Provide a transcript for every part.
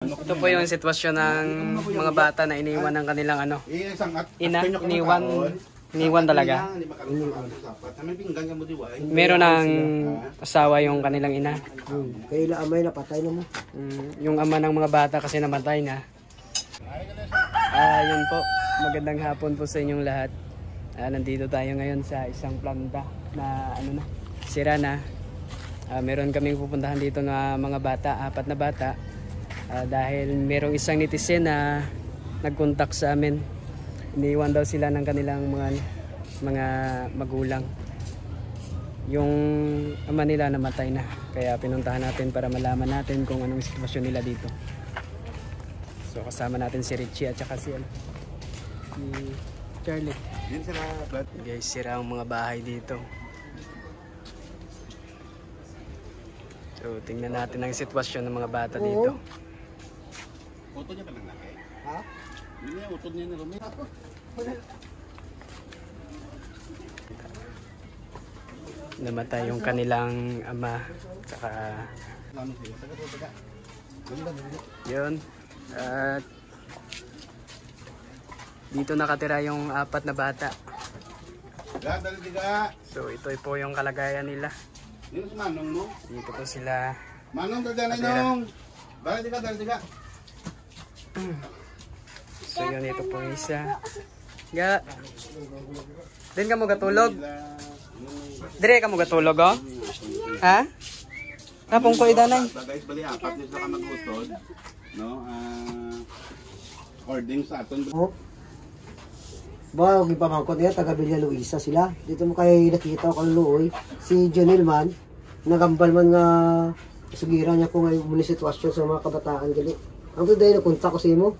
Ito po yung sitwasyon ng mga bata na iniwan ng kanilang ano. Ina, iniwan talaga. Meron ng asawa yung kanilang ina. Kaya amay napatay na mo. Yung ama ng mga bata kasi namatay na. Yun po. Magandang hapon po sa inyong lahat. Nandito tayo ngayon sa isang planta na ano na, sira na. Meron kaming pupuntahan dito na mga bata, 4 na bata. Dahil merong isang netizen na nag-contact sa amin. Iniwan daw sila ng kanilang mga magulang. Yung ama nila namatay na. Kaya pinuntahan natin para malaman natin kung anong sitwasyon nila dito. So kasama natin si Richie at saka si Charlie. Guys, sira ang mga bahay dito. So tingnan natin ang sitwasyon ng mga bata dito. Utod niya pa lang laki? Ha? Hindi niya, utod niya na rumi. Namatay yung kanilang ama. Saka yun. At dito nakatira yung 4 na bata. So ito po yung kalagayan nila. Dito si Manong mo? Dito po sila. Manong, dadalay nung! Dali tiga. So yun, ito po yung isa. Ga. Din ka mo gatulog? Dire ka mo gatulog, oh? Ha? Napong ko idanay. Guys, bali 4 din sila ka mag-utod. No? According sa aton. Ba, yung pamangkot niya, taga Villa Luisa sila. Dito mo kayo nakita ko luoy. Si Jonel man, nagambal man nga sugira niya kung ngayon muna sitwasyon sa mga kabataan gali. Ang tuday na kontak ko sa imo.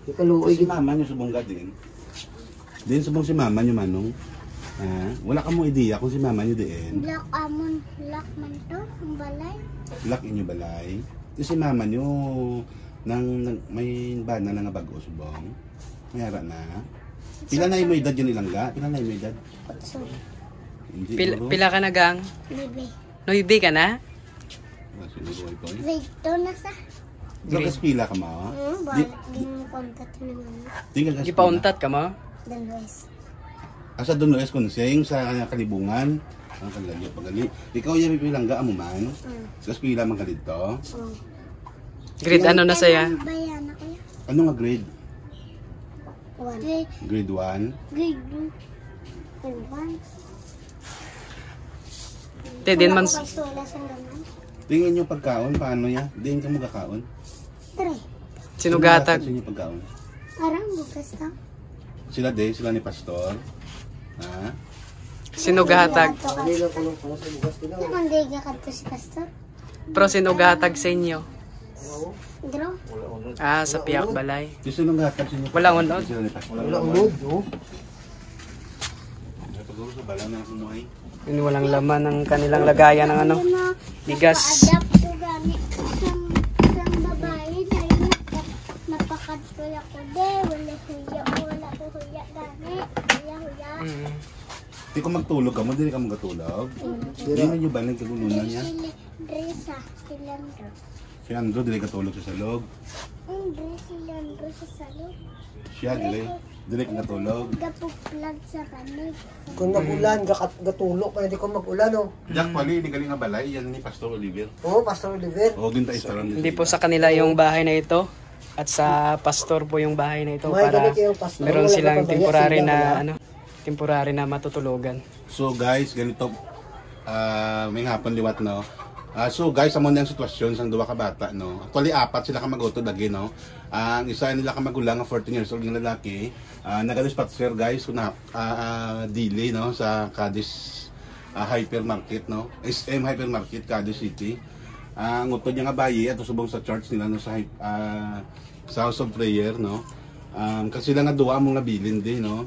Si mama niyo subong din. Din subong si mama niyo Manong. Wala ka mo idea kung si mama niyo din. Black man to, ang balay. Black inyo balay. Si mama niyo nang may bana na nga bago subong. Mayara na. Pila na yung edad yun ilangga? Pila na yung edad? Pila ka na gang? Bibi. Noibi ka na? Grade 2 na sa. Gagas pila ka mo? Balik din kontat naman. Gipauntat ka mo? Dalwes. Asa doon no es konseng sa kalibungan. Ang kalayo pagali. Ikaw yung pilangga mo man. Gas pila man ka dito. Grade ano na saya? Bayan ako ya. Ano nga grade? 1. Grade 1? Grade 1. Din man tingin nyo pagkaon, paano ya? Diin ka mo kakaon? 3. Sinugatag. Sino pagkaon? Parang bukas na. Sila ni Pastor. Ha? Sinugatag. Kanila ko lang pala sa bukas nila. Hindi ka kadto si Pastor. Pero sinugatag sa inyo. Draw. Sa Piak Balay. Sino gatag sa inyo? Walang unod? Sila ni Pastor. Wala unod, oh. Paguro sa bala na kumuhay. Yun, walang laman ng kanilang lagayan ng ano, bigas. Adapt to gani sang babae dahil napakadtoy ako de wala ko huya gani huya. Di ko magtulog ka mo, di ka magatulog. Di na nyo ba nagkagulunan niya? Dresa, Silandro. Si Andrew, di ka tulog sa salog. Silandro sa salog. Siya, di ka natulog. Gapuplag sa kanig. Kung nagulan, gatulok, kaya di ko magulan, oh. Jack Pali, di galing nga balay, yan ni Pastor Oliver. Oo, Pastor Oliver. O, ginta istaran. Hindi po sa kanila yung bahay na ito. At sa pastor po yung bahay na ito para meron silang temporary na matutulugan. So guys, ganito may hapon liwat no. So guys, amo na ang sitwasyon sang duwa ka bata no. Actually 4 sila ka magutod lagi no. Ang isa nila ka magulang 14 years old ng lalaki. Nagaluspatser guys kuna dili no sa Cadiz hypermarket no. SM hypermarket Cadiz City. Ang utod niya nga bayi ato subong sa church nila no sa House of Prayer no. Kasi sila nga duwa mo nga bilin din no.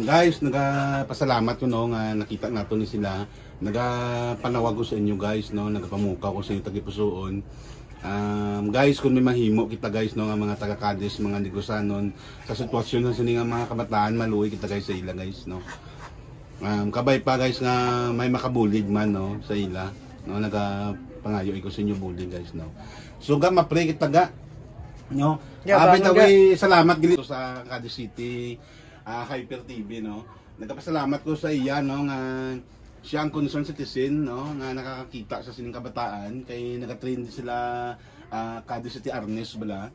Guys, nagapasalamat ko no nga nakita nato ni sila. Nagapanawag ko sa inyo guys no, nagapamuka ko sa inyo tagipusoon. Guys, kung may mahimo kita guys no nga mga taga Cadiz, mga negosanon sa sitwasyon ng sining mga kabataan maluwi kita guys sa ila guys no. Kabay pa guys nga may makabulig man no sa ila no, nagapangayo ko sa inyo bullying guys no. So ga ma-pray kita ga. No. Yeah, By the bangon, way, salamat gili sa Cadiz City Hyper TV, no. Nagpasalamat ko sa iya, no, nga siya ang concerned citizen, no, nga nakakakita sa sining kabataan kay nagatrain din sila Cadiz City Arnes bala.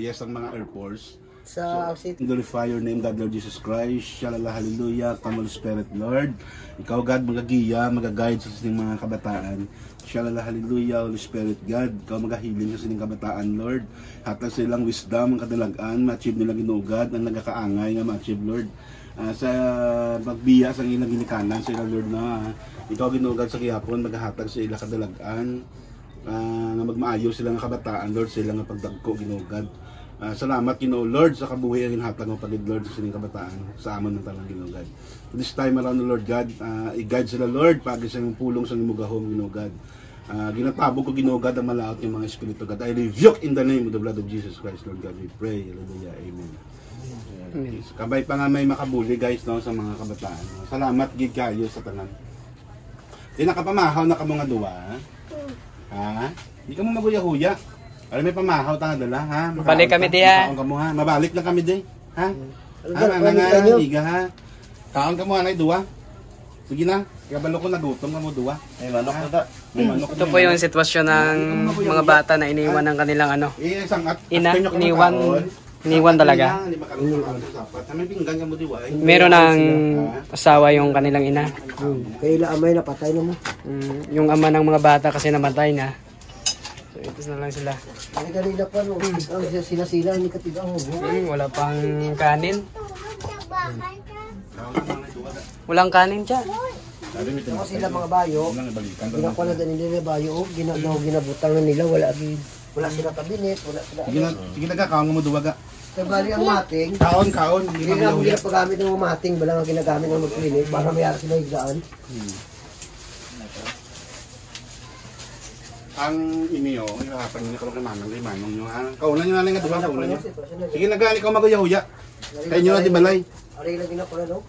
Yes, ang mga Air Force. Sa city. Glorify your name, God, Lord Jesus Christ. Shalala, hallelujah. Come, Holy Spirit, Lord. Ikaw, God, magagiya, magaguide sa sining mga kabataan. Shalala, hallelujah, Holy Spirit, God. Ikaw magahiling sa sining kabataan, Lord. Hatag silang wisdom, ang kadalagan, ma-achieve nila ginugad, ang nagakaangay nga ma-achieve, Lord. Sa magbiya sa ilang ginikanan sa ilang, Lord, na ikaw ginugad sa gihapon, maghahatag sa ilang kadalagan, nga magmaayo sila nga kabataan, Lord, sila nga pagdagko ginugad. Salamat Ginoo Lord sa kabuhi ang hinhatag mo pagid Lord sa sining kabataan sa amon ng talang Ginoo God. This time around Lord God, i-guide sila Lord pag sa imong pulong sa imong gahom Ginoo God. Ginatabog ko Ginoo God ang malaot ng mga espiritu God. I rebuke in the name of the blood of Jesus Christ Lord God. We pray. Hallelujah. Amen. Amen. Kabay pa nga may makabuli guys, no, sa mga kabataan. Salamat gid kayo sa tanan. Di nakapamahaw na ka mga duwa. Ha? Di ka mo maguya-huya. Alam may pamahaw ta dala, ha? Mabalik kami di, ha? Kaon ka mo, ha? Mabalik lang kami di, ha? Algar, Nga balik kayo. liga, ha? Kaon ka mo, anay duwa. Sige na, kabalo ko nagutom ka mo duwa. May manok na ta. May manok. Ito po yung sitwasyon ng mga bata na iniwan ng kanilang ano. Sangat. Ina, iniwan talaga. May pinggan ka mo diwa. Meron ng asawa yung kanilang ina. Kaya amay napatay na mo. Yung ama ng mga bata kasi namatay na. So ito na lang sila. Ang kanila pa no, ang sila hindi katigang mo. Wala pang kanin. Bakan ka. Walang kanin dyan. Ako sila mga bayo, ginakuha na din nila bayo, ginabutang na nila, wala sila kabinet, wala sila. Sige na ka, kaon mo duwa ga. Kaya bali ang mating, Kaon. hindi na ang ginapagamit ng mating, bala nga ginagamit ng magklinik para mayara sila higdaan. Ang inyo, ihapon niyo ko kay manong nyo ha. Kaunan niyo na lang nga duwa, kaunan niyo. Sige na gali ko maguya-huya. Kaya niyo na di balay. Aray lang ginakuha no?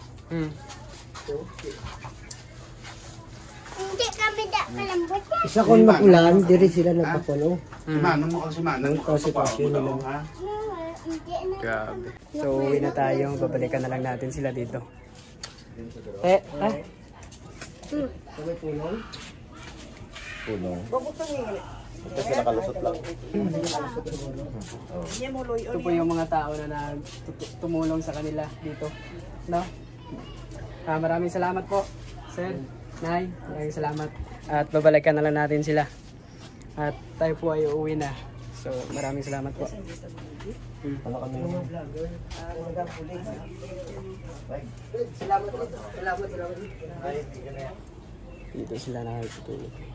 Hindi kami da kalambot yan. Isa kong makulan, diri sila nagpapuno. Si manong mo kasi manong. Ang sitwasyon nila. Hindi na. Grabe. So uwi na tayo. Babalikan na lang natin sila dito. May pulong? Ito po yung mga tao na tumulong sa kanila dito. No? Maraming salamat po, Sir, Nay. Maraming salamat. At babalikan na lang natin sila. At tayo po ay uuwi na. So maraming salamat po. Salamat. Dito sila nakikitulog.